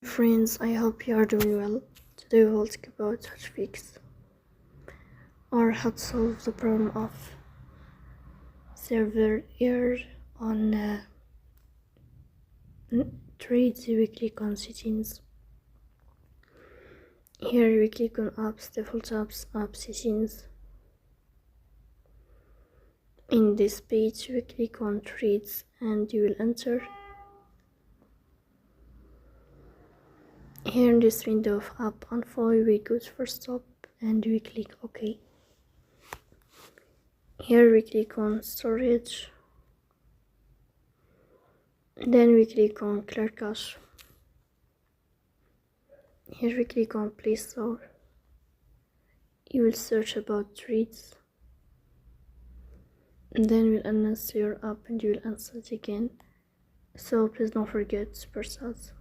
Friends, I hope you are doing well. Today we will talk about how to fix or how to solve the problem of server error on Trades. We click on settings. Here we click on apps, default apps, app settings. In this page we click on Trades and you will enter. Here in this window of app info we go to first stop and we click OK. Here we click on storage, then we click on clear cache. Here we click on Play Store. You will search about Trades, and then we'll uninstall your app and you will install it again. So please don't forget Super Sats.